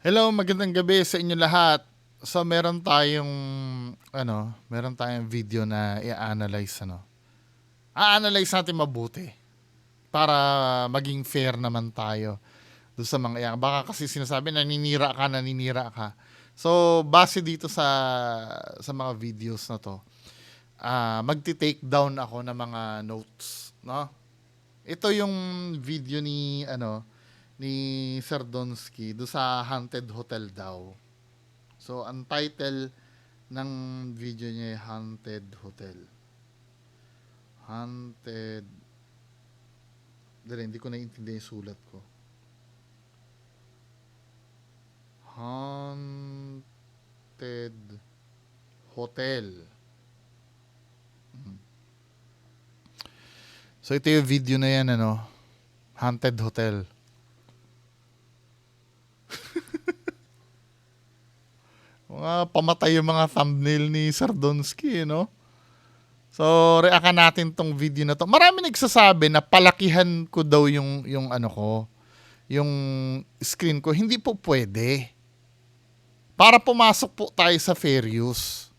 Hello, magandang gabi sa inyo lahat. So meron tayong video na i-analyze A-analyze natin mabuti para maging fair naman tayo doon sa mga yan. Baka kasi sinasabi naninira ka. So base dito sa mga videos na to, magti-take down ako ng mga notes, no? Ito yung video ni Sir Donsky do sa Haunted Hotel daw. So, ang title ng video niya ay Haunted Hotel. Haunted... Dali, hindi ko naiintindihan yung sulat ko. Haunted Hotel. So, ito yung video na yan, Haunted Hotel. Mga pamatay yung mga thumbnail ni Sir Donsky, no? So, reakan natin tong video na to. Marami nagsasabi na palakihan ko daw yung screen ko. Hindi po pwede. Para pumasok po tayo sa fair use.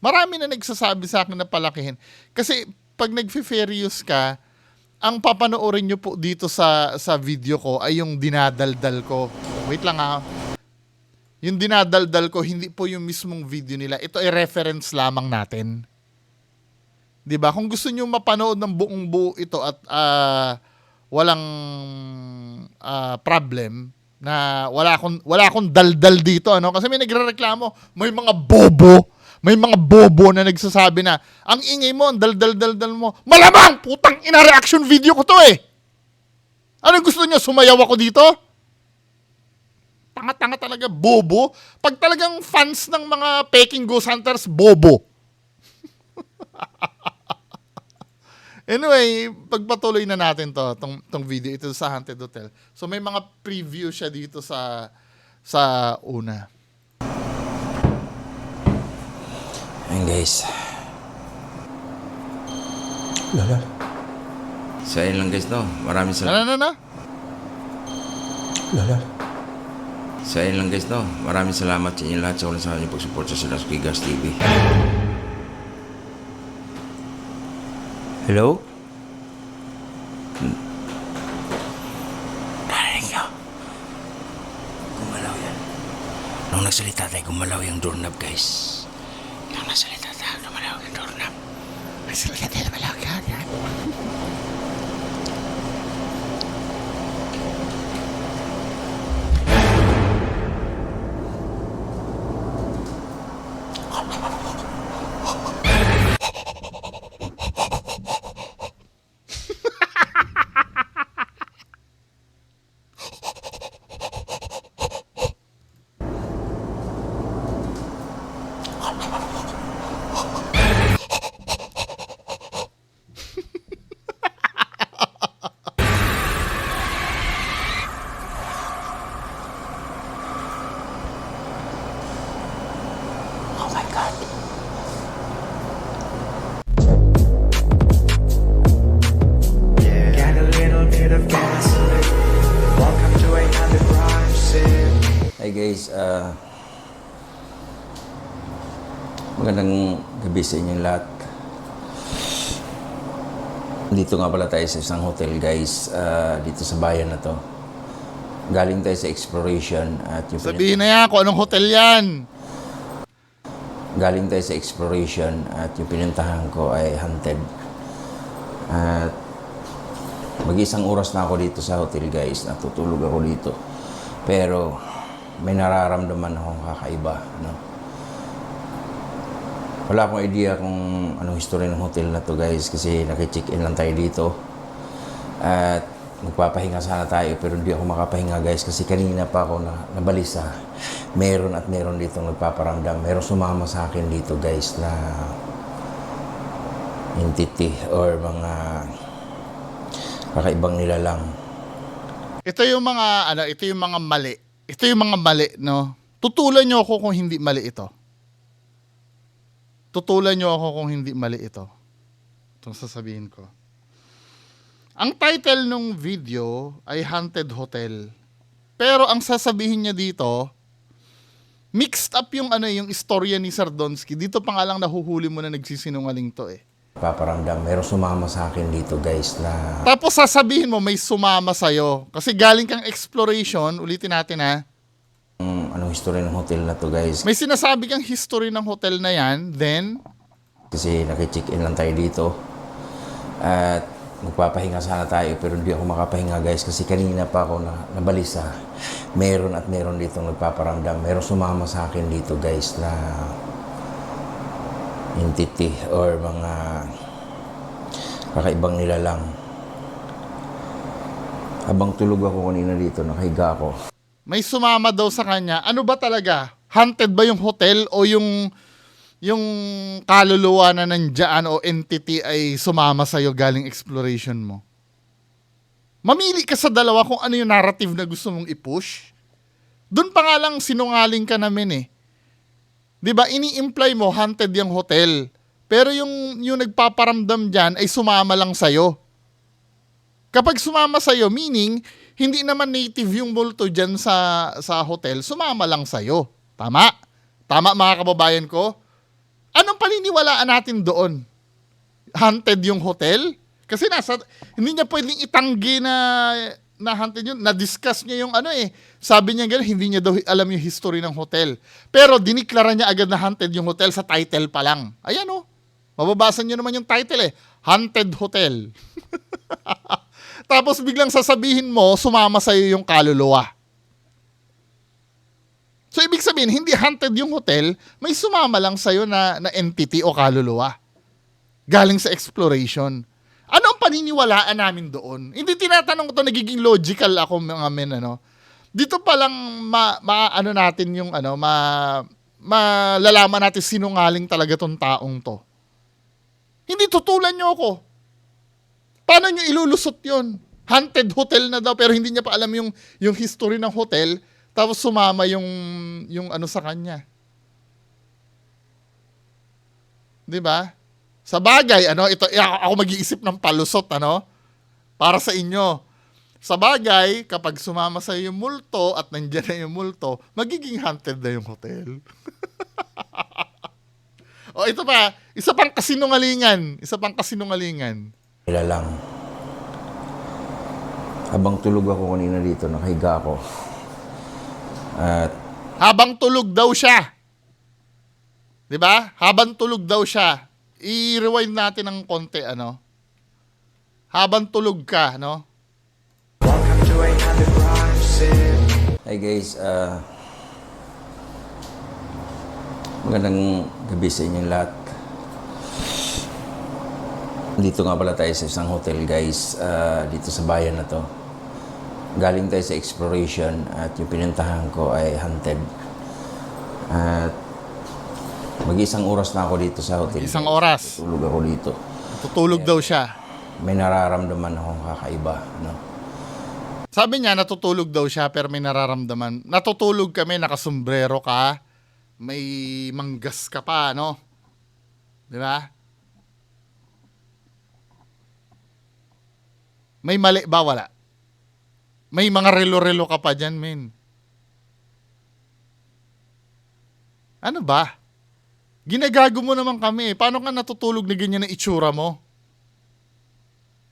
Marami na nagsasabi sa akin na palakihin. Kasi pag nag-fair use ka, ang papanoorin nyo po dito sa video ko ay yung dinadaldal ko. Wait lang ha. Yung dinadaldal ko, hindi po yung mismong video nila. Ito ay reference lamang natin. 'Di ba? Kung gusto niyo mapanood ng buong buo ito at walang problem na wala akong daldal dito, kasi may nagrereklamo, may mga bobo na nagsasabi na ang ingay mo, ang daldal mo. Malamang putang ina, reaction video ko to eh. Ano gusto niyo, sumayaw ako dito? Tanga-tanga talaga, bobo. Pag talagang fans ng mga Peking Ghost Hunters, bobo. Anyway, pagpatuloy na natin tong video ito sa Haunted Hotel. So may mga preview siya dito sa una. Ayan guys. Lala. So ayun lang guys, no? Maraming salamat. Lala. So ayun lang guys, no? Maraming salamat sa inyo lahat sa ulang sa kanyang pag-support sa Silas Gigas TV. Hello? Narinig nyo? Gumalaw yan. Nung nagsalita tayo, gumalaw yung doorknob guys. Nung nagsalita tayo, gumalaw yung doorknob. Nagsalita tayo, gumalaw yung doorknob. Oh my God. Get a little bit of gasoline. Welcome to another crime scene. Hi guys, magandang gabi sa inyong lahat. Dito nga pala tayo sa isang hotel guys, dito sa bayan na to. Galing tayo sa exploration at yung Sabihin na yan kung anong hotel yan. Galing tayo sa exploration at yung pinuntahan ko ay haunted. At mag-isang oras na ako dito sa hotel guys, natutulog ako dito. Pero may nararamdaman akong kakaiba, Wala akong idea kung anong history ng hotel na to guys kasi naki-check-in lang tayo dito. At magpapahinga sana tayo pero hindi ako makapahinga guys kasi kanina pa ako nabalisa. Meron dito nagpaparamdam. Meron sumama sa akin dito guys na entity or mga kakaibang nilalang. Ito yung mga mali. Ito yung mga mali, no? Tutulan niyo ako kung hindi mali ito. Itong sasabihin ko. Ang title ng video ay Haunted Hotel. Pero ang sasabihin niya dito, mixed up yung yung istorya ni Sardonsky. Dito pa nga lang nahuhuli mo na nagsisinungaling to eh. Paparamdam. Meron sumama sa akin dito guys na Tapos sasabihin mo may sumama sa'yo. Kasi galing kang exploration, ulitin natin ha. anong history ng hotel na to guys. May sinasabi kang history ng hotel na yan, then Kasi naki-check-in lang tayo dito. At magpapahinga sana tayo pero hindi ako makapahinga guys kasi kanina pa ako nabalisa. Meron dito nagpaparamdam. Meron sumama sa akin dito guys na entity or mga kakaibang nilalang. Habang tulog ako kanina dito, nakahiga ako. may sumama daw sa kanya. Ano ba talaga? Haunted ba yung hotel o yung kaluluwa na nandiyan o entity ay sumama sa'yo galing exploration mo? Mamili ka sa dalawa kung ano yung narrative na gusto mong i-push. Doon pa nga lang sinungaling ka namin eh. 'Di ba? Ini-imply mo haunted yung hotel. Pero yung nagpaparamdam diyan ay sumama lang sa'yo. Kapag sumama sa'yo, meaning hindi naman native yung multo diyan sa hotel, sumama lang sa'yo. Tama? Tama mga kababayan ko? Anong paniniwalaan natin doon? Haunted yung hotel? Kasi hindi niya pwedeng itanggi na haunted yun. Na-discuss niya yung sabi niya gano'n, hindi niya daw alam yung history ng hotel. Pero diniklara niya agad na haunted yung hotel sa title pa lang. Ayan oh. Mababasa niyo naman yung title eh. Haunted Hotel. Tapos biglang sasabihin mo, sumama sa'yo yung kaluluwa. So ibig sabihin, hindi haunted yung hotel, may sumama lang sa'yo na entity o kaluluwa. Galing sa exploration. Ano ang paniniwalaan namin doon? Hindi tinatanong ko to, nagiging logical ako mga men, Dito pa lang natin yung malalaman natin sinungaling talaga tong taong to. Hindi tutulan nyo ako. Paano nyo ilulusot yun? Haunted hotel na daw pero hindi niya pa alam yung history ng hotel tapos sumama yung sa kanya. 'Di ba? Sa bagay, ito ako mag-iisip ng palusot para sa inyo. Sa bagay, kapag sumama sa yung multo at nandiyan na yung multo, magiging haunted na yung hotel. O ito pa, isa pang kasinungalingan. Nilalang. Habang tulog ako kanina dito, nakahiga ako. At Habang tulog daw siya. 'Di ba? Habang tulog daw siya. I-rewind natin ng konti, Habang tulog ka, Welcome to another crime scene. hi guys, magandang gabi sa inyong lahat. Dito nga pala tayo sa isang hotel guys, dito sa bayan na to. Galing tayo sa exploration at yung pinuntahan ko ay haunted. At mag-isang oras na ako dito sa hotel. Isang guys. oras. Tulog ako dito. Tutulog daw siya. May nararamdaman akong kakaiba. Sabi niya, natutulog daw siya pero may nararamdaman. Natutulog kami, nakasombrero ka, may manggas ka pa, 'Di ba? May mali ba? Wala. May mga relo-relo ka pa dyan, men. Ano ba? Ginagago mo naman kami. Paano ka natutulog na ganyan na itsura mo?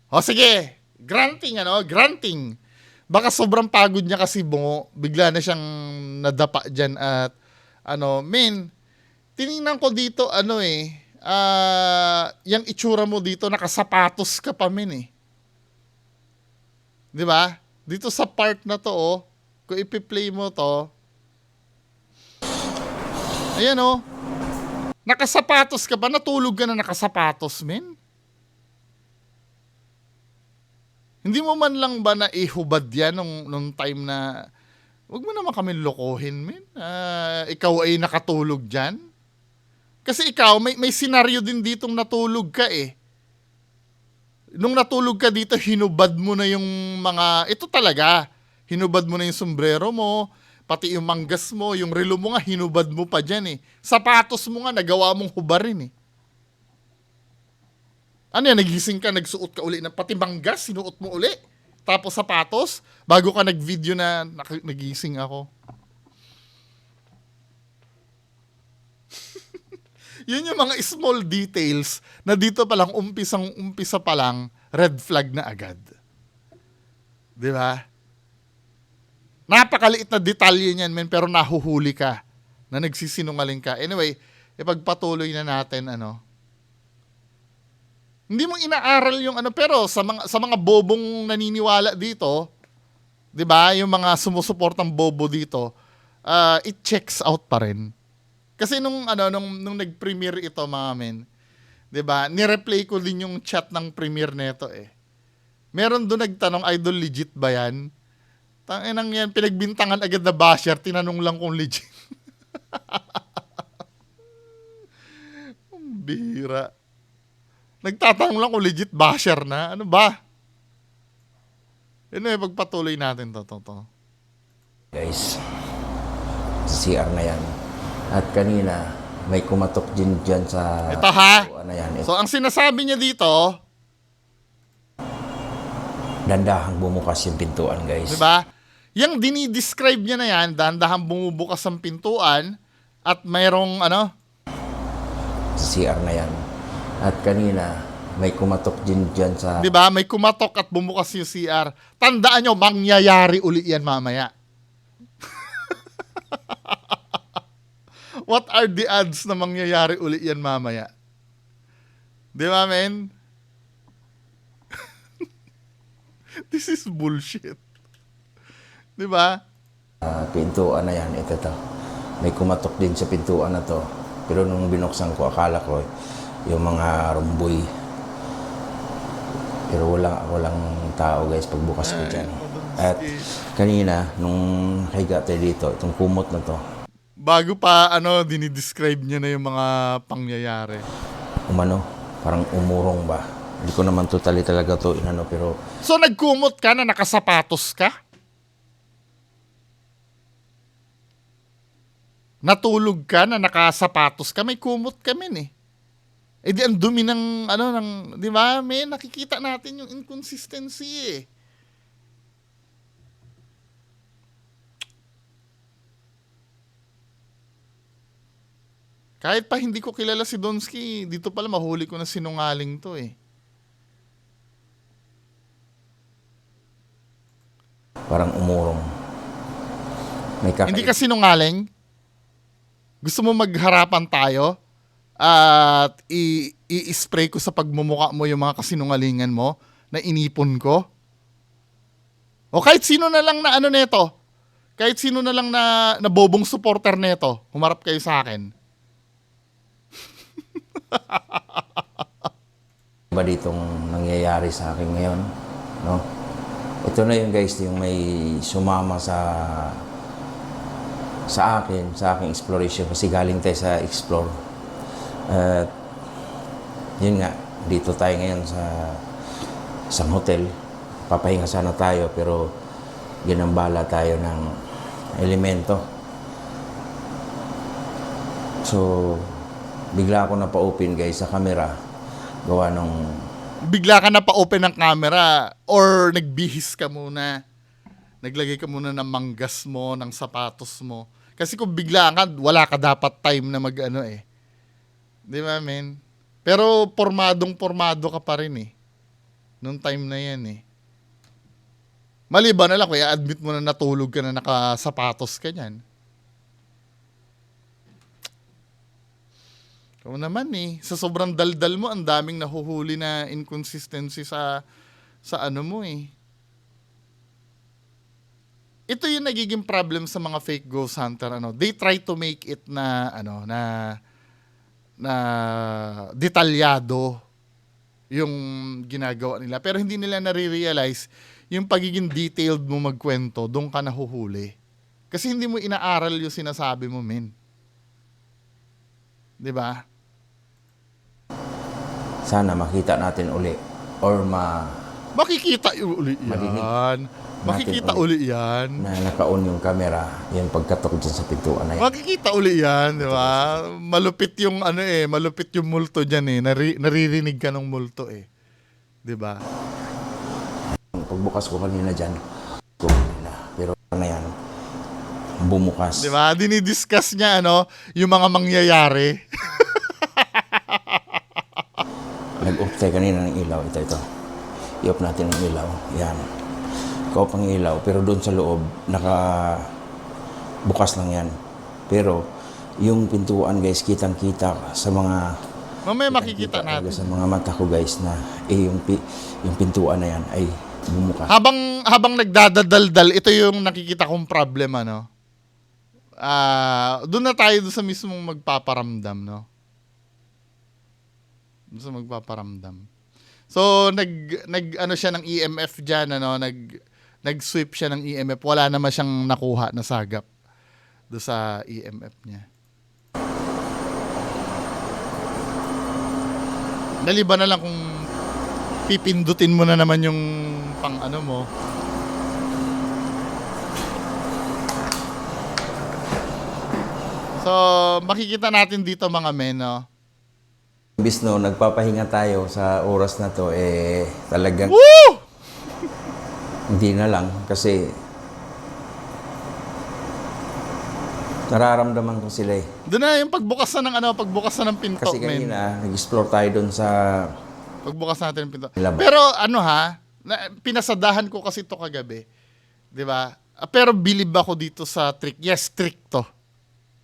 O sige, granting. Baka sobrang pagod niya kasi bungo. Bigla na siyang nadapa dyan at men, tinignan ko dito, yung itsura mo dito, nakasapatos ka pa, men eh. Di ba? Dito sa part na to, kung ipi-play mo to, ayan nakasapatos ka pa, natulog ka na nakasapatos, men. Hindi mo man lang ba na ihubad yan nung time na, wag mo naman kami lokohin, men. Ikaw ay nakatulog dyan. Kasi ikaw, may senaryo din ditong natulog ka eh. Nung natulog ka dito, hinubad mo na yung ito talaga, hinubad mo na yung sombrero mo, pati yung manggas mo, yung relo mo nga, hinubad mo pa dyan eh. Sapatos mo nga, nagawa mong hubarin eh. Ano yan, nagising ka, nagsuot ka uli, pati manggas, sinuot mo uli. tapos sapatos, bago ka nag-video na nagising ako. Yun yung mga small details na dito pa lang, umpisa pa lang, red flag na agad. Di ba? Napakaliit na detalye niyan, men, pero nahuhuli ka na nagsisinungaling ka. Anyway, ipagpatuloy na natin, Hindi mo inaaral yung pero sa mga bobong naniniwala dito, 'di ba? Yung mga sumusuportang bobo dito, it checks out pa rin. Kasi nung nag-premiere ito, mga men, 'di ba? Ni-replay ko din yung chat ng premiere nito eh. Meron doon nagtanong, idol, legit ba 'yan? Tanginang yan, pinagbintangan agad na basher, tinanong lang kung legit. Bira. Nagtatanong lang kung legit basher na. Ano ba? Anyway, pagpatuloy natin to. Guys, sa CR na yan. At kanina, may kumatok din dyan sa... Ito ha. Ano yan, So, ang sinasabi niya dito, dandahang bumukas yung pintuan, guys. di ba? Yung dinidescribe niya na yan, dahan-dahan bumubukas ang pintuan at mayroong Sa CR na yan. At kanina, may kumatok din dyan sa... di ba? May kumatok at bumukas yung CR. Tandaan nyo, mangyayari uli yan mamaya. What are the odds na mangyayari uli yan mamaya? Di ba, men? This is bullshit. Di ba? pintuan na yan, ito to. May kumatok din sa pintuan na to. Pero nung binuksan ko, akala ko yung mga rumboy. Pero walang tao, guys, pagbukas ko dyan. At kanina, nung nakahiga tayo dito, itong kumot na to, Bago pa, dinidescribe niya na yung mga pangyayari. parang umurong ba. Hindi ko naman totally talaga to pero So, nagkumot ka na nakasapatos ka? Natulog ka na nakasapatos ka? May kumot ka, men eh. Eh di ang dumi ng, di ba, men? Nakikita natin yung inconsistency eh. Kahit pa hindi ko kilala si Donsky, dito pala mahuli ko na sinungaling to eh. parang umurong. May Hindi ka sinungaling? Gusto mo magharapan tayo? At i-spray ko sa pagmumukha mo yung mga kasinungalingan mo na inipon ko? O kahit sino na lang na neto? Kahit sino na lang na bobong supporter neto, humarap kayo sa akin. ba ditong nangyayari sa akin ngayon, no? Ito na yung guys, yung may sumama sa aking exploration kasi galing tayo sa explore. At yun nga, dito tayo ngayon sa isang hotel. Papahinga sana tayo pero ginambala tayo ng elemento. So, bigla ako napa-open guys sa camera. Gawa nung... Bigla ka na pa-open ng camera or nagbihis ka muna. Naglagay ka muna ng manggas mo, ng sapatos mo. Kasi kung bigla ka, wala ka dapat time na eh. Di ba, men? Pero pormadong-pormado ka pa rin eh. Nung time na yan eh. Maliban na lang, kaya admit mo na natulog ka na nakasapatos ka niyan. Ikaw naman eh. Sa sobrang daldal mo, ang daming nahuhuli na inconsistency sa mo eh. Ito yung nagiging problem sa mga fake ghost hunter. They try to make it na detalyado yung ginagawa nila. Pero hindi nila nare-realize yung pagiging detailed mo magkwento, doon ka nahuhuli. Kasi hindi mo inaaral yung sinasabi mo, men. 'Di ba? Sana makita natin uli or Makikita uli yan. Makikita uli yan. na naka-on yung camera, yung pagkatok dyan sa pintuan na yan. Makikita uli yan, di ba? Malupit yung malupit yung multo dyan eh. Naririnig ka ng multo eh. Di ba? pagbukas ko kanina dyan, ko kanina. Pero na yan, bumukas. Di ba? Dinidiscuss niya, ano, yung mga mangyayari. Nag-off tayo kanina ng ilaw. Ito. I-off natin ang ilaw. Yan. Ikaw pang ilaw. Pero doon sa loob, bukas lang yan. Pero, yung pintuan guys, kitang-kita sa mga... Mamaya makikita natin. Sa mga mata ko guys na yung pintuan na yan ay bumukas. Habang nagdadaldal, ito yung nakikita kong problem, ano. Doon na tayo doon sa mismong magpaparamdam, no. Doon sa magpaparamdam. So ano siya ng EMF diyan, ano, nag-sweep siya ng EMF. Wala naman siyang nakuha na sagap doon sa EMF niya. Naliba na lang kung pipindutin mo na naman yung pang ano mo. So, makikita natin dito mga men, no? Imbis no, nagpapahinga tayo sa oras na to, talagang Woo! hindi na lang kasi nararamdaman ko sila eh. Doon na yung pagbukas na ng ano, pagbukas na ng pinto, Kasi men. kanina, nag-explore tayo doon sa... Pagbukas natin ng pinto. Labas. Pero ano ha, pinasadahan ko kasi to kagabi. 'Di ba? Pero believe ako dito sa trick. Yes, trick to.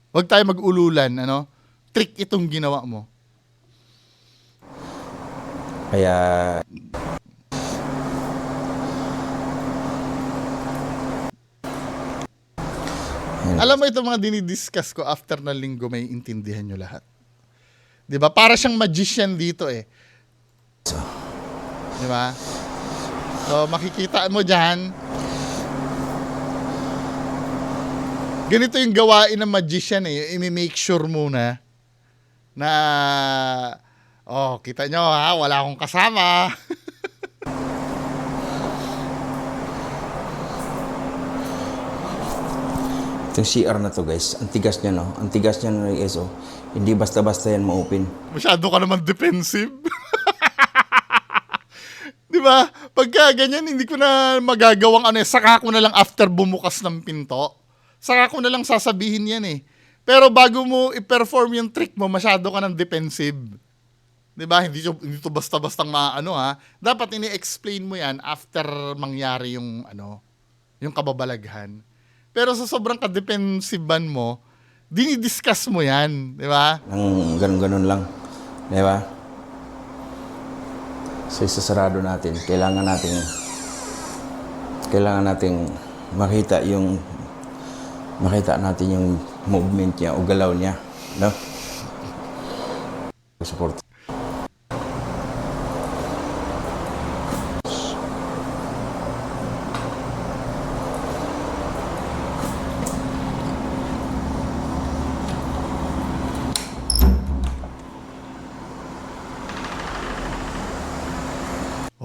Huwag tayo mag-ululan, ano? Trick itong ginawa mo. Kaya... Alam mo itong mga dinidiscuss ko after na linggo, may intindihan nyo lahat. 'Di ba? Para siyang magician dito eh. 'Di ba? So makikita mo diyan. Ganito yung gawain ng magician eh. I-make sure muna na kita nyo ha, wala akong kasama. Itong CR na to guys, ang tigas niya no? Ang tigas niya no guys oh. Hindi basta-basta yan ma-open. Masyado ka naman defensive. Di ba? Pagka ganyan, hindi ko na magagawang ano eh. Saka ko na lang after bumukas ng pinto. Saka ko na lang sasabihin yan eh. Pero bago mo i-perform yung trick mo, masyado ka ng defensive. Di ba? Hindi to basta-bastang maano ha. Dapat ini-explain mo yan after mangyari yung ano, yung kababalaghan. Pero sa sobrang ka-defensivean mo, dinidiscuss mo yan. Di ba? Nang ganun-ganun lang. Di ba? So isasarado natin. Kailangan nating makita natin yung movement niya o galaw niya, no? Support.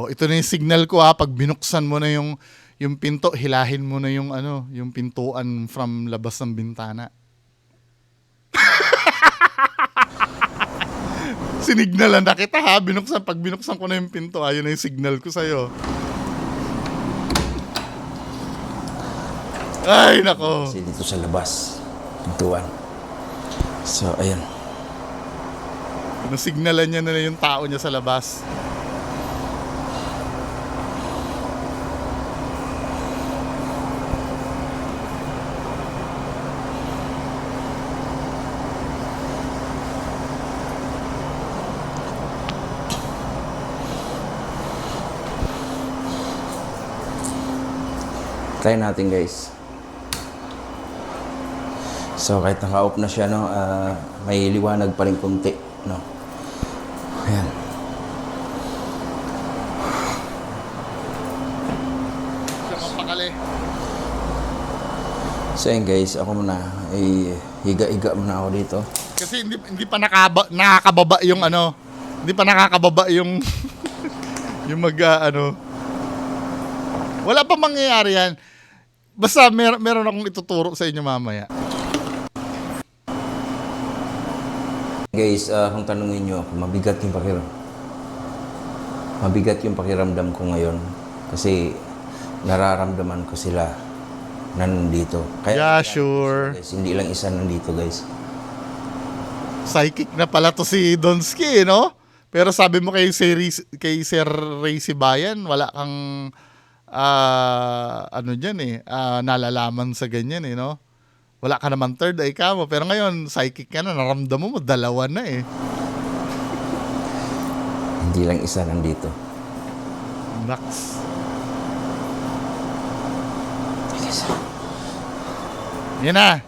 Ito na yung signal ko ha, pag binuksan mo na yung pinto, hilahin mo na yung ano, yung pintuan from labas ng bintana. Sinignalan na kita ha, pag binuksan ko na yung pinto, ayun na yung signal ko sa'yo. Ay, nako. Kasi dito sa labas, pintuan. So, ayan. Nasignalan niya na yung tao niya sa labas. Try natin guys. So kahit naka-off na siya no, may liwanag pa rin konti, no. Ayan. Siya mapakali. So ayan guys, ako muna higa-higa muna ako dito. Kasi hindi pa nakakababa yung ano, hindi pa nakakababa yung yung ano. Wala pa mangyayari yan. Basta meron akong ituturo sa inyo mamaya. Guys, kung tanungin nyo ako, mabigat yung pakiramdam ko ngayon. Kasi nararamdaman ko sila nandito. Yeah, sure. Guys, hindi lang isa nandito, guys. Psychic na pala to si Donsky, no? Pero sabi mo kay Sir Ray Sibayan, wala kang ano dyan eh, nalalaman sa ganyan eh, no? Wala ka naman third eye ka mo. Pero ngayon, psychic ka na, naramdam mo, dalawa na eh. Hindi lang isa nandito. Naks. Yan na.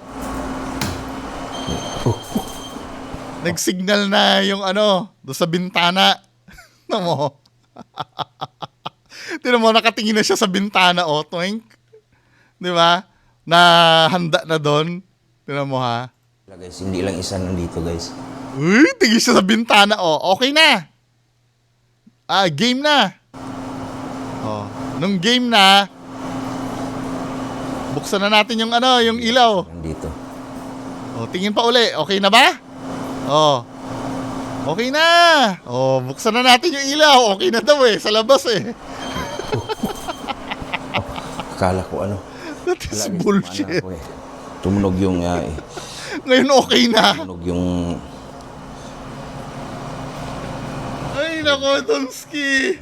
Nag-signal na yung ano, doon sa bintana. Tignan mo. Tignan mo, nakatingin na siya sa bintana, oh, twink. Di ba? Na handa na doon. Tignan mo, ha? Guys, hindi lang isa nandito, guys. Uy, tingin siya sa bintana, oh. Okay na. Game na. Oh, nung game na, buksan na natin yung ano, yung ilaw. Nandito. Oh, tingin pa uli. Okay na ba? Oh. Okay na. Oh, buksan na natin yung ilaw. Okay na daw eh, sa labas eh. Akala ko ano. That is Wala, guys, bullshit. ako, eh. Tumunog yung Ngayon okay na. tumunog yung Ay, nako, Donsky.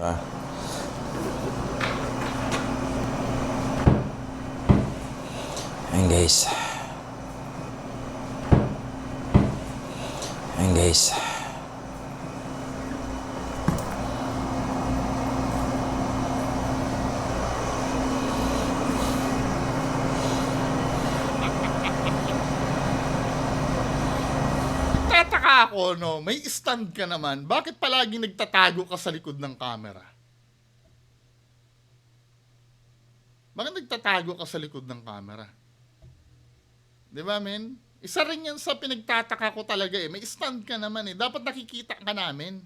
Ayun, guys. Ayun, guys. Tataka ako, no? May stand ka naman. Bakit palagi nagtatago ka sa likod ng camera? Bakit nagtatago ka sa likod ng camera? Di ba, men? Isa rin yan sa pinagtataka ko talaga eh. May stand ka naman eh. Dapat nakikita ka namin.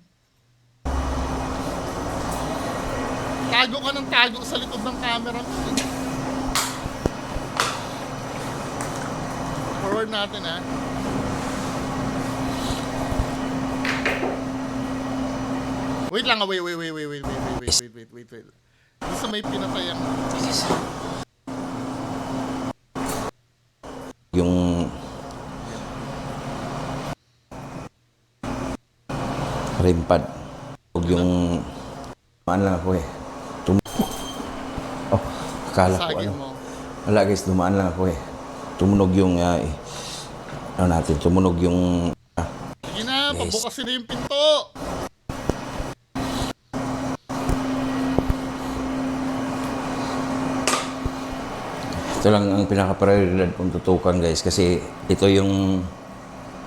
Tago ka ng tago sa likod ng camera mo. Forward natin, ha? Wait lang, wait. Doon sa may pinatayang. Yung rimpad. Yung dumaan lang ako eh. Oh, akala ko Saging ano. mo. Wala guys, dumaan lang ako eh. Tumunog yung ano natin, tumunog yung Sige na, Yes. pabukasin na yung pinto. ito lang ang pinaka-prioridad kong tutukan guys kasi ito yung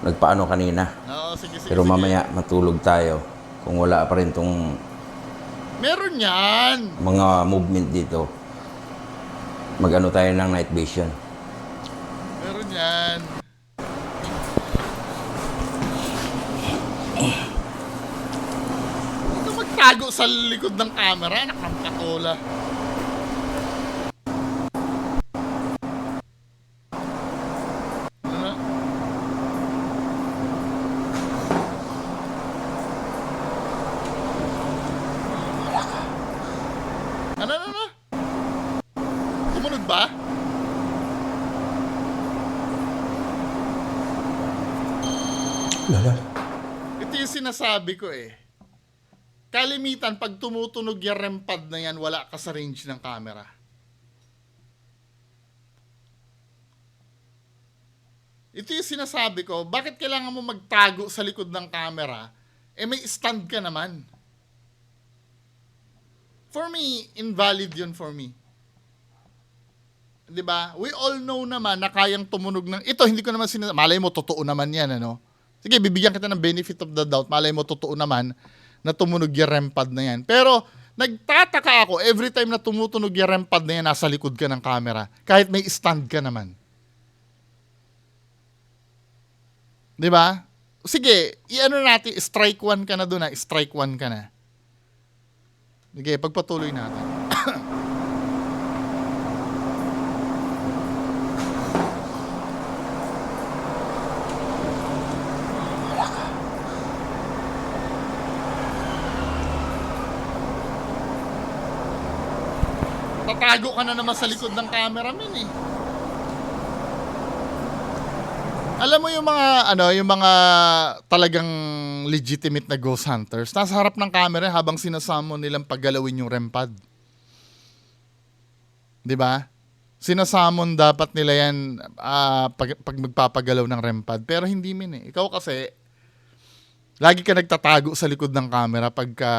nagpaano kanina. Oo, sige. Pero mamaya matulog tayo kung wala pa rin tong Meron yan. mga movement dito. Mag-ano tayo ng night vision. Meron yan. Huwag ka magtago sa likod ng camera. Anak ng katola. Ano? Ano? Tumunod ba? Lala. Ito yung sinasabi ko eh. Kalimitan, pag tumutunog yung REM pad na yan, wala ka sa range ng camera. Ito yung sinasabi ko, bakit kailangan mo magtago sa likod ng camera? Eh may stand ka naman. For me, invalid yun for me. 'Di ba? We all know naman na kayang tumunog ng... Ito, hindi ko naman sinasabi. Malay mo, totoo naman yan, ano? Sige, bibigyan kita ng benefit of the doubt. Malay mo, totoo naman na tumunog yung REM pad na yan. Pero, nagtataka ako, every time na tumutunog yung REM pad na yan, nasa likod ka ng camera. Kahit may stand ka naman. 'Di ba? Sige, i-ano natin, strike one ka na doon, strike one ka na. Sige, pagpatuloy natin. Tatago ka na naman sa likod ng cameraman eh. Alam mo yung mga yung mga talagang legitimate na ghost hunters, nasa harap ng camera habang sinasamo nilang paggalawin yung REM pad. 'Di ba? Sinasamon dapat nila yan pag magpapagalaw ng REM pad. Pero hindi eh. Ikaw kasi, lagi ka nagtatago sa likod ng camera pagka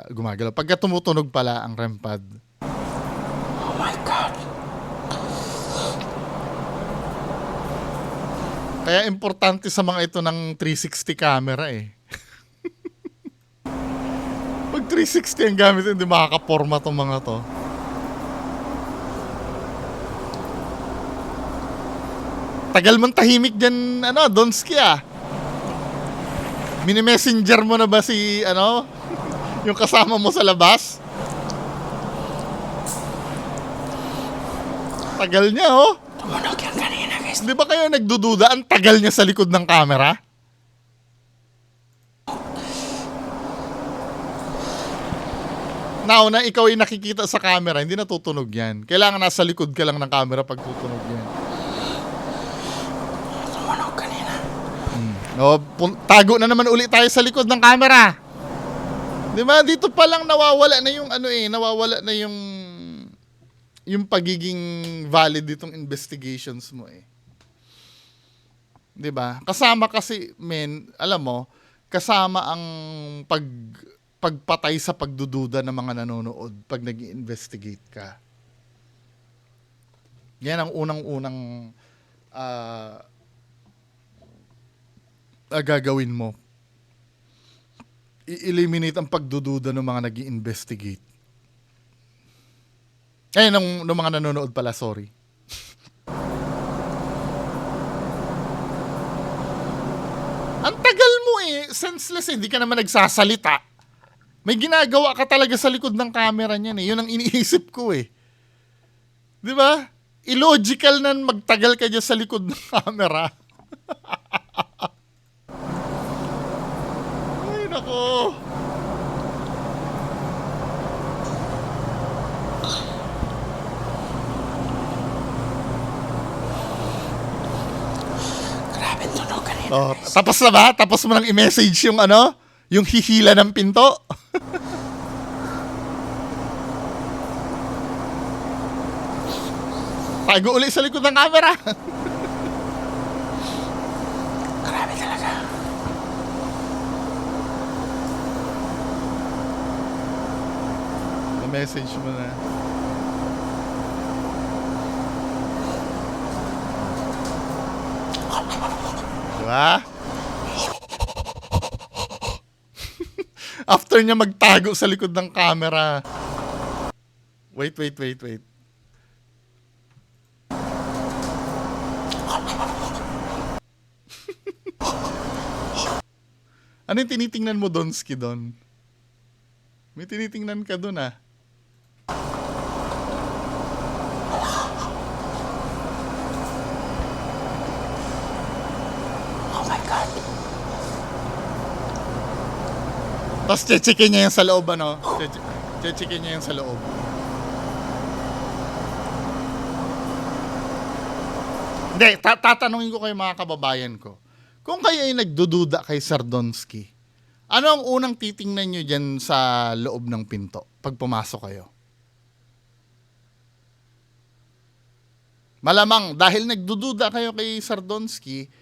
gumagalaw. Pagka tumutunog pala ang REM pad. Oh my God. Kaya importante sa mga ito ng 360 camera eh. Pag 360 ang gamit, hindi makakaporma tong mga to. Tagal mong tahimik dyan, Donski ah. Mini-messenger mo na ba si, yung kasama mo sa labas? Tagal niya, oh. Tumunog yan kanina, guys. Di ba kayo nagdududa? Ang tagal niya sa likod ng camera? Now, na ikaw ay nakikita sa camera, hindi natutunog yan. Kailangan nasa likod ka lang ng camera pag tutunog yan. Tumunog kanina. Tago na naman uli tayo sa likod ng camera. Di ba? Dito pa lang nawawala na yung nawawala na yung pagiging valid ditong investigations mo eh. 'Di ba? Kasama kasi, alam mo, kasama ang pagpatay sa pagdududa ng mga nanonood pag nag-investigate ka. Yan ang unang-unang gagawin mo. I-eliminate ang pagdududa ng mga nag-investigate. Ng mga nanonood pala, sorry. Ang tagal mo eh, senseless eh, hindi ka naman nagsasalita. May ginagawa ka talaga sa likod ng camera niyan eh. Yun ang iniisip ko eh. Di ba? Illogical na magtagal ka dyan sa likod ng camera. Ay, nako. Grabe tunog kanina. Oh, tapos na ba? Tapos mo nang i-message yung yung hihila ng pinto? Tago ulit sa likod ng camera. Grabe talaga. Na-message mo na. Diba? After niya magtago sa likod ng camera. Wait. Ano yung tinitingnan mo, Donski, doon? May tinitingnan ka doon, ah. Oh my God. Tapos chechikin niya yung sa loob, chechikin niya yung sa loob. Hindi, tatanungin ko kayo mga kababayan ko. Kung kayo ay nagdududa kay Sardonsky, ano ang unang titingnan nyo dyan sa loob ng pinto pag pumasok kayo? Malamang, dahil nagdududa kayo kay Sardonsky,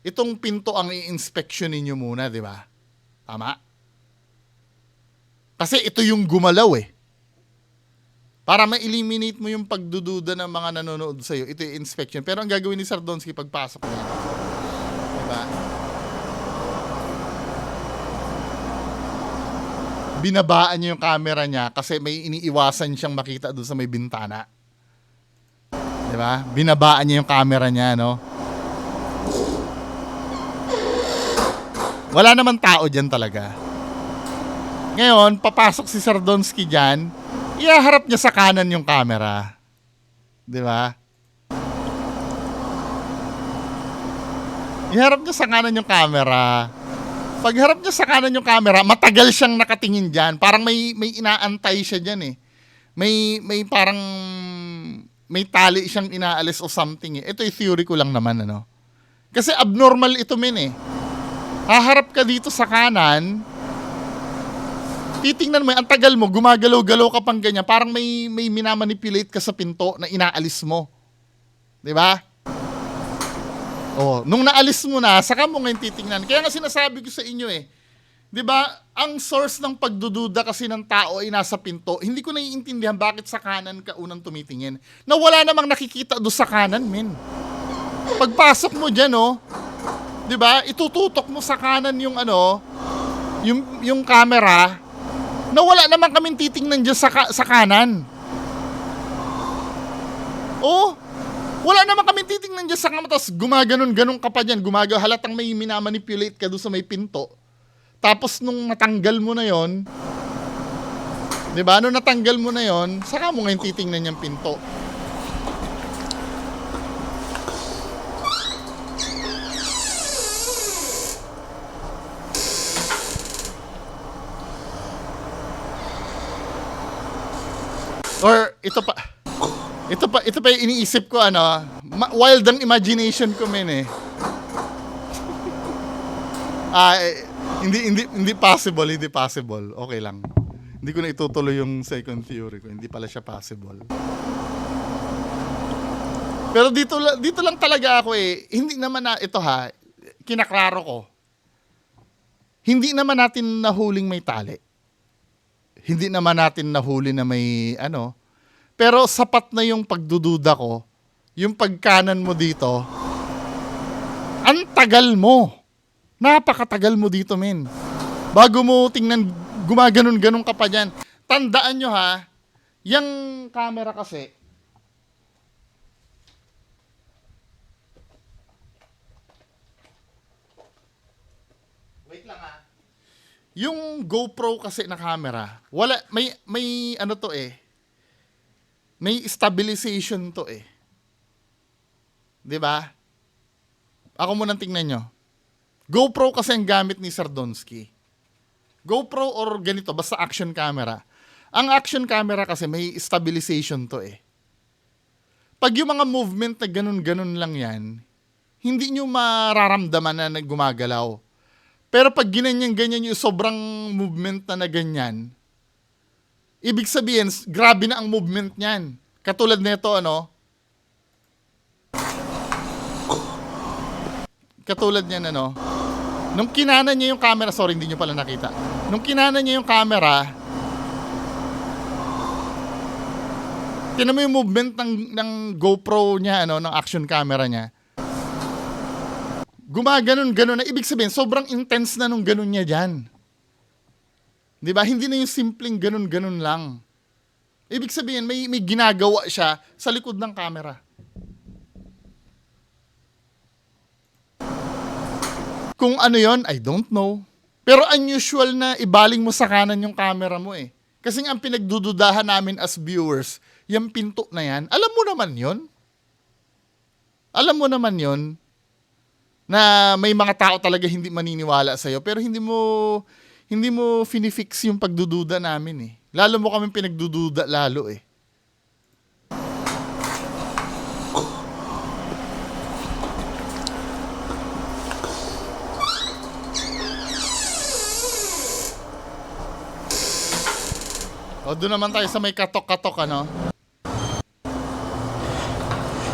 itong pinto ang i-inspection ninyo muna, di ba? Tama? Kasi ito yung gumalaw eh. Para ma-eliminate mo yung pagdududa ng mga nanonood sa'yo, ito yung inspection. Pero ang gagawin ni Sardonsky pagpasok niya, diba? Binabaan niya yung camera niya kasi may iniiwasan siyang makita doon sa may bintana. Diba? Binabaan niya yung camera niya, no? Wala naman tao dyan talaga. Ngayon, papasok si Sardonsky dyan, ihaharap niya sa kanan yung camera. Di ba? Iharap niya sa kanan yung camera. Pag harap niya sa kanan yung camera, matagal siyang nakatingin dyan. Parang may inaantay siya dyan eh. may parang may tali siyang inaalis o something eh. Ito yung theory ko lang naman ano. Kasi abnormal ito men eh. Haharap ka dito sa kanan, titingnan mo, ang tagal mo, gumagalaw-galaw ka pang ganyan, parang may minamanipulate ka sa pinto na inaalis mo. 'Di ba? Oh, nung naalis mo na, saka mo ngayon titingnan. Kaya nga sinasabi ko sa inyo eh. 'Di ba? Ang source ng pagdududa kasi ng tao ay nasa pinto. Hindi ko naiintindihan bakit sa kanan ka unang tumitingin. Na wala namang nakikita do sa kanan, men. Pagpasok mo diyan, oh, 'di ba? Itututok mo sa kanan yung ano, yung camera. Na wala naman kaming titingnan diyan sa kanan. Oh, wala naman kami titingnan dyan sa kama, tapos gumaganon-ganon ka pa dyan, halatang may minamanipulate ka doon sa may pinto. Tapos nung natanggal mo na yon, di ba, nung natanggal mo na yon, saka mo ngayon titingnan yung pinto. Or ito pa yung iniisip ko ano, wild ang imagination ko men eh. Hindi possible. Okay lang. Hindi ko na itutuloy yung second theory ko. Hindi pala siya possible. Pero dito lang talaga ako eh. Hindi naman na ito ha, kinaklaro ko. Hindi naman natin nahuling may tali. Hindi naman natin nahuli na may ano. Pero sapat na yung pagdududa ko, yung pagkanan mo dito, ang tagal mo. Napakatagal mo dito, men. Bago mo tingnan, gumaganon-ganon ka pa dyan. Tandaan nyo ha, yung camera kasi, wait lang ha. Yung GoPro kasi na camera, wala, may ano to eh, may stabilization to eh. 'Di ba? Ako muna tingnan nyo. GoPro kasi ang gamit ni Sardonsky. GoPro or ganito, basta action camera. Ang action camera kasi may stabilization to eh. Pag yung mga movement na ganun-ganun lang yan, hindi nyo mararamdaman na gumagalaw. Pero pag ginanyan-ganyan yung sobrang movement na ganyan, ibig sabihin, grabe na ang movement niyan. Katulad nito, ano? Katulad niyan, ano? Nung kinanan niya yung camera, sorry, hindi niyo pala nakita. Nung kinanan niya yung camera, tinan mo yung movement ng GoPro niya, ano, ng action camera niya. Gumaganon-ganon na. Ibig sabihin, sobrang intense na nung ganon niya dyan. Di ba? Hindi na yung simpleng ganun-ganun lang. Ibig sabihin, may ginagawa siya sa likod ng camera. Kung ano yon, I don't know. Pero unusual na ibaling mo sa kanan yung camera mo eh. Kasi ang pinagdududahan namin as viewers, yung pinto na yan, alam mo naman yon. Alam mo naman yon na may mga tao talaga hindi maniniwala sa'yo, pero hindi mo finifix yung pagdududa namin eh. Lalo mo kami pinagdududa lalo eh. O doon naman tayo sa may katok-katok ano.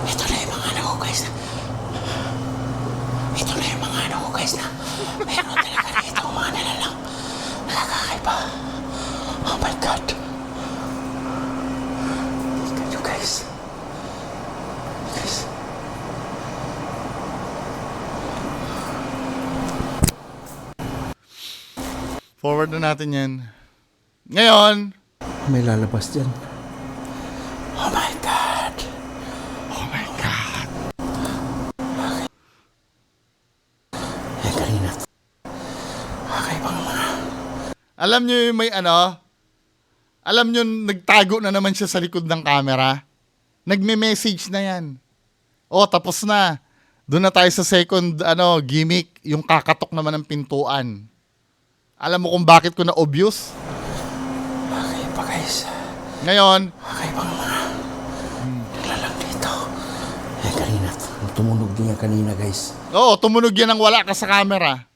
Ito na yung mga ano ko guys na. Ito na yung mga ano ko guys na. Meron talaga rito mga nilalang. Nakakaiba. Oh my God. Look at you guys. Guys. Forward na natin yan. Ngayon, May lalabas dyan. Oh my God. oh my God. Eh kanina. Kakaibang mga. Alam nyo yung may ano? Alam nyo, nagtago na naman siya sa likod ng camera. Nagme-message na yan. Oh, tapos na. Doon na tayo sa second gimmick, yung kakatok naman ng pintuan. Alam mo kung bakit ko na obvious? Kakaiba guys. Ngayon, Kakaibang mga nilalang dito. Eh, kanina, tumunog din yan kanina, guys. oo, tumunog yan ng wala ka sa camera.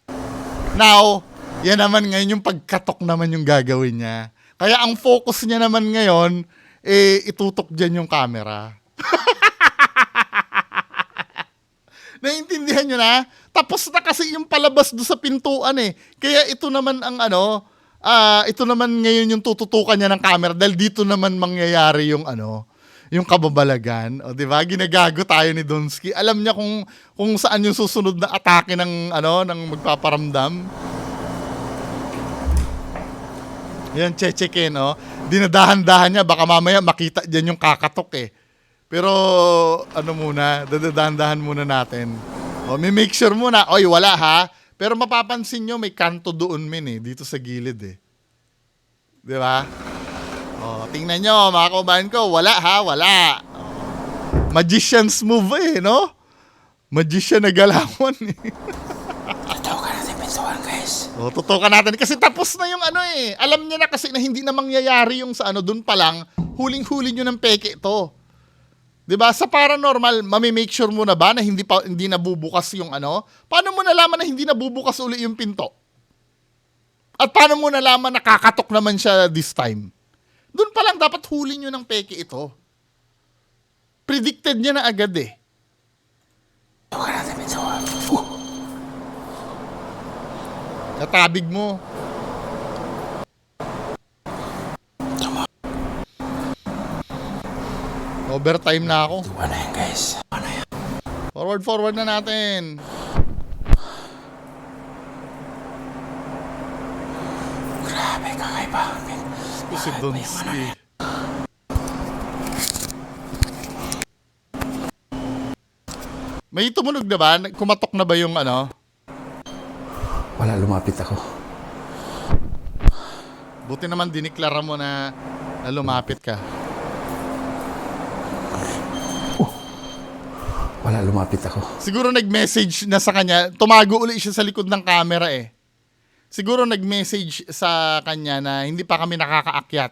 Now, yan naman ngayon yung pagkatok naman yung gagawin niya. Kaya ang focus niya naman ngayon, itutok dyan yung camera. Naiintindihan nyo na? Tapos na kasi yung palabas do sa pintuan eh. Kaya ito naman ang ito naman ngayon yung tututukan niya ng camera dahil dito naman mangyayari yung yung kababalagan. O, di ba? Ginagago tayo ni Donsky. Alam niya kung saan yung susunod na atake ng ng magpaparamdam. Yan, chechekin, oh. Dinadahan-dahan niya, baka mamaya makita diyan yung kakatok eh. Pero dadahan-dahan muna natin. O, may make sure muna, oy, wala ha. Pero mapapansin nyo, may kanto doon dito sa gilid eh. Di ba? O, tingnan nyo, mga kaubahan ko, wala ha, wala. O, magician's move eh, no? Magician na galawan eh. Tutukan natin pintuan, guys. O, tutukan natin. Kasi tapos na yung eh. Alam niya na kasi na hindi na mangyayari yung sa doon pa lang, huling-huli nyo ng peke ito. 'Di ba? Sa paranormal, mami-make sure mo na ba na hindi nabubukas yung Paano mo nalaman na hindi nabubukas uli yung pinto? At paano mo nalaman na kakatok naman siya this time? Doon pa lang dapat huli nyo ng peke ito. Predicted niya na agad eh. Tutukan natin pintuan. Natabig mo. Overtime na ako. Tuwa na yan, guys. Tuwa na yan. Forward na natin. Grabe, kakaiba. Si Donsky. May tumunog na ba? Kumatok na ba yung Wala, lumapit ako. Buti naman diniklara mo na lumapit ka. Wala, lumapit ako. Siguro nag-message na sa kanya. Tumago uli siya sa likod ng camera eh. Siguro nag-message sa kanya na hindi pa kami nakakaakyat.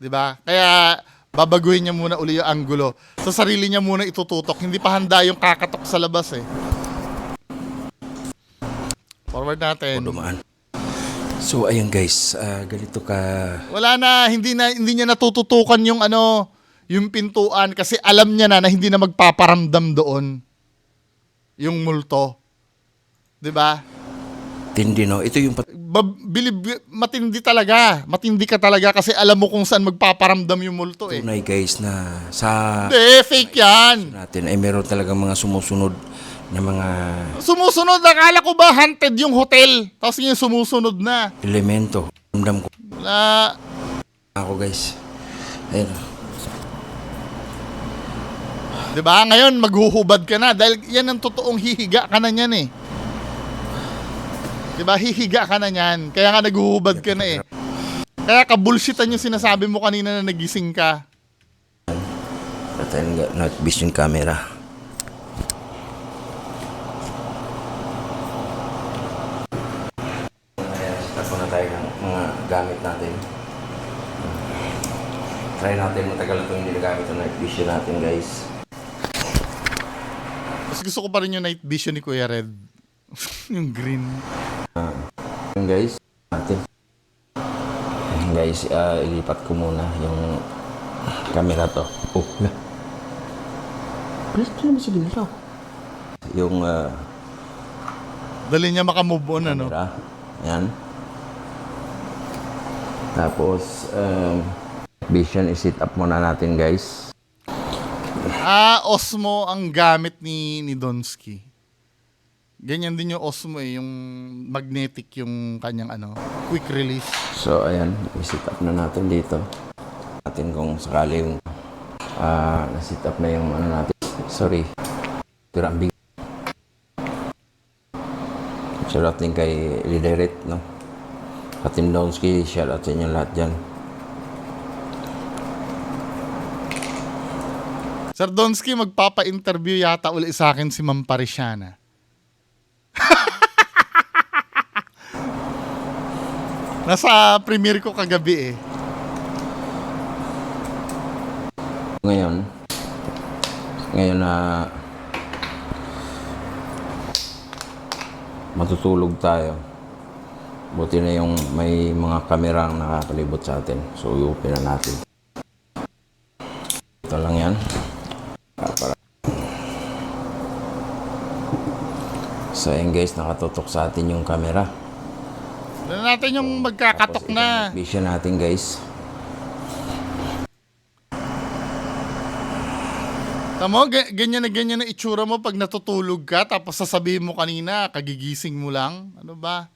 'Di ba? Kaya babaguhin niya muna uli yung anggulo. Sa sarili niya muna itututok. Hindi pa handa yung kakatok sa labas eh. Forward natin. Dumaan. So, ayun guys. Ganito ka... Wala na, hindi niya natututukan yung yung pintuan kasi alam niya na hindi na magpaparamdam doon yung multo. 'Di ba? Tindi, no? Ito yung... Matindi talaga. Matindi ka talaga kasi alam mo kung saan magpaparamdam yung multo eh. Tunay guys na sa... Hindi, fake yan. natin ay meron talagang mga sumusunod na mga Sumusunod, akala ko ba haunted yung hotel? Tapos yung sumusunod na. elemento. Ramdam ko Wala. ako guys. Ayun. 'Di ba? Ngayon maghuhubad ka na dahil yan ang totoong hihiga ka na niyan eh. 'Di ba? Hihiga ka na niyan. Kaya nga naghuhubad ka na eh. Kaya kabulshitan yung sinasabi mo kanina na nagising ka. Patayin nga night vision camera. Tapos na tayo ng mga gamit natin. Try natin, matagal na itong hindi nagamit ang night vision natin guys. Mas gusto ko pa rin yung night vision ni Kuya Red. Yung green. Yung guys, natin. Ayun guys, ilipat ko muna yung camera to. Oh, na. Ito naman sa ginalaw. Yung Dali niya makamove on camera. Yan. Tapos, vision is set up muna natin guys. Osmo ang gamit ni Donsky. Ganyan din yung Osmo eh, yung magnetic yung kanyang quick release. So, ayan, i-set up na natin dito. Natin kung sakali yung na-set up na yung natin. Sorry. Pero ang big. Shout out din kay Liderit, no? Katim Donsky, shout out sa inyo lahat dyan. Sir Donsky, magpapa-interview yata uli sa akin si Ma'am Parisiana. Nasa premiere ko kagabi eh. Ngayon na matutulog tayo. Buti na yung may mga kamerang nakakalibot sa atin. So, i-open na natin. Ito lang yan. Para. So, yun guys, nakatutok sa atin yung camera. Tignan natin yung magkakatok Tapos, na. vision natin guys. Tamo, ganyan na itsura mo pag natutulog ka, tapos sasabihin mo kanina, kagigising mo lang. Ano ba?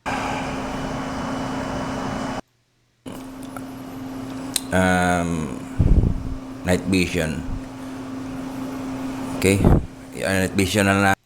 Night vision. Okay? Night vision na.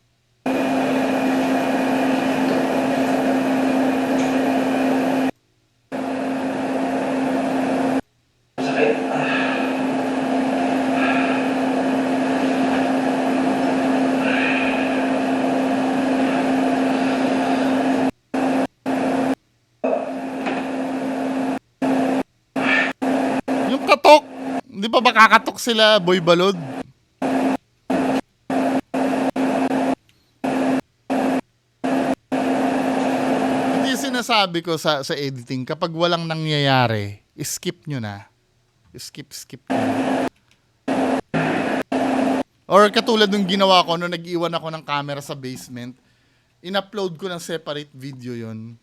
Yung katok, hindi pa ba kakatok sila, Boy Balod? Hindi sinasabi ko sa editing, kapag walang nangyayari, skip nyo na. Skip nyo na. Or katulad nung ginawa ko nung nag-iwan ako ng camera sa basement, in-upload ko ng separate video yon.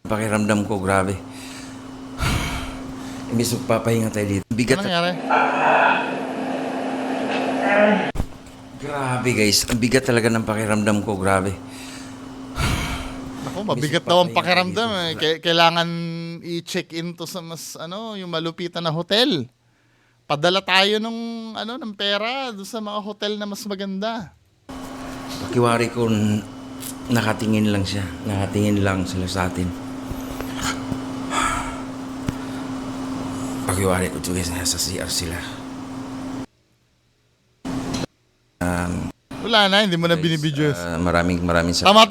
Pakiramdam ko, grabe. Imbis magpapahinga tayo dito. Ano Bigat. nangyari? Grabe guys. Ang bigat talaga ng pakiramdam ko, grabe. Ako, mabigat daw ang pakiramdam. Kailangan i-check-in to sa mas, yung malupitan na hotel. Padala tayo ng pera doon sa mga hotel na mas maganda. Pakiwari ko, nakatingin lang siya. Nakatingin lang sila sa atin. Pakiwari ko ito guys, nasa CR sila. Wala na, hindi mo na binibidyo. Maraming sa... Tama,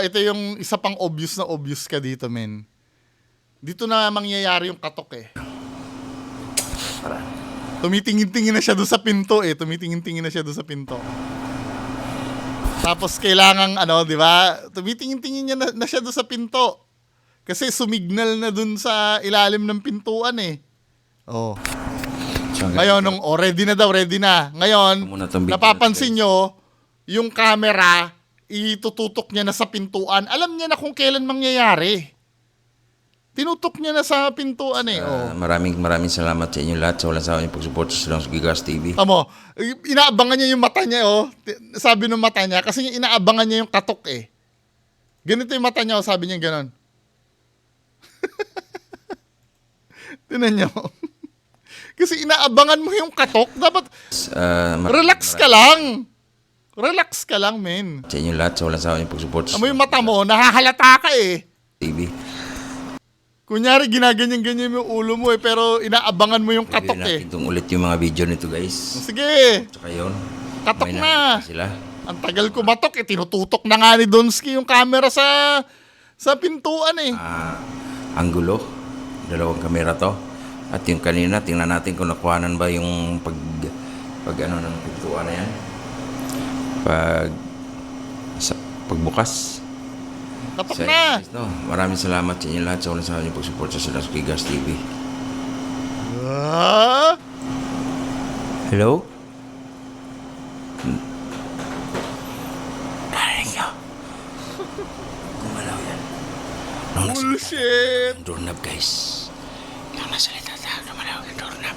ito yung isa pang obvious ka dito, men. Dito na mangyayari yung katok eh. Tumitingin-tingin na siya doon sa pinto eh. Tumitingin-tingin na siya doon sa pinto. Tapos kailangan, di ba? Tumitingin-tingin niya na siya doon sa pinto. Kasi sumignal na doon sa ilalim ng pintuan eh. Oh. Ngayon, ready na daw. Ngayon, napapansin nyo, yung camera, itututok niya na sa pintuan. Alam niya na kung kailan mangyayari. Tinutok niya na sa pintuan eh. Maraming salamat sa inyo lahat sa walang sawa niyong pag-support sa Silong Gigas TV. Tamo, inaabangan niya yung mata niya, Sabi ng mata niya, kasi inaabangan niya yung katok eh. Ganito yung mata niya, sabi niya ganon. Tinan niyo. Kasi inaabangan mo yung katok, dapat relax ka lang. Relax ka lang, men. Sa inyo lahat sa walang sawa niyong pag-support sa Yung mata mo, nahahalata ka eh. TV. Kunyari, ginaganyan-ganyan yung ulo mo eh, pero inaabangan mo yung katok eh. Natin ulit yung mga video nito guys. Sige, Tsaka yun. katok may na. nakita sila. Ang tagal kumatok eh, tinututok na nga ni Donsky yung camera sa pintuan eh. Angulo. Dalawang kamera to. At yung kanina, tingnan natin kung nakuhanan ba yung pag ng pintuan na yan. Pagbukas. Katok So, na. guys, maraming salamat sa inyo lahat sa walang sawa niyong pag-support sa Silong Gigas TV. Ah? Hello? Narinig niyo? Gumalaw yan. Bullshit. Yung doorknob guys. Nang nasalita tayo, gumalaw yung doorknob.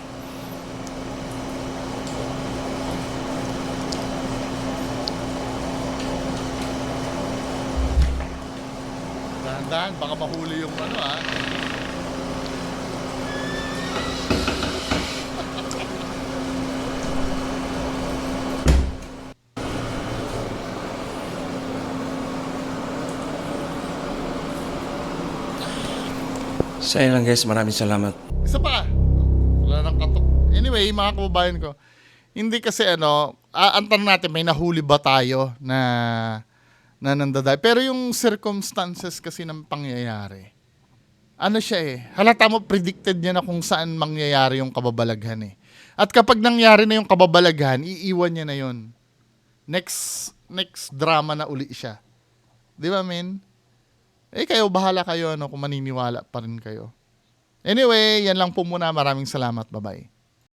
Dahan-dahan, baka mahuli yung Sa inyo lang guys, maraming salamat. Isa pa. Wala nang katok. Anyway, mga kababayan ko, hindi kasi ang tanong natin, may nahuli ba tayo na nandaday? Pero yung circumstances kasi ng pangyayari, ano siya eh, halata mo predicted niya na kung saan mangyayari yung kababalaghan eh. At kapag nangyari na yung kababalaghan, iiwan niya na yon. Next drama na uli siya. Di ba, men? Eh, kayo, bahala kayo, ano, kung maniniwala pa rin kayo. Anyway, yan lang po muna. Maraming salamat. Bye-bye.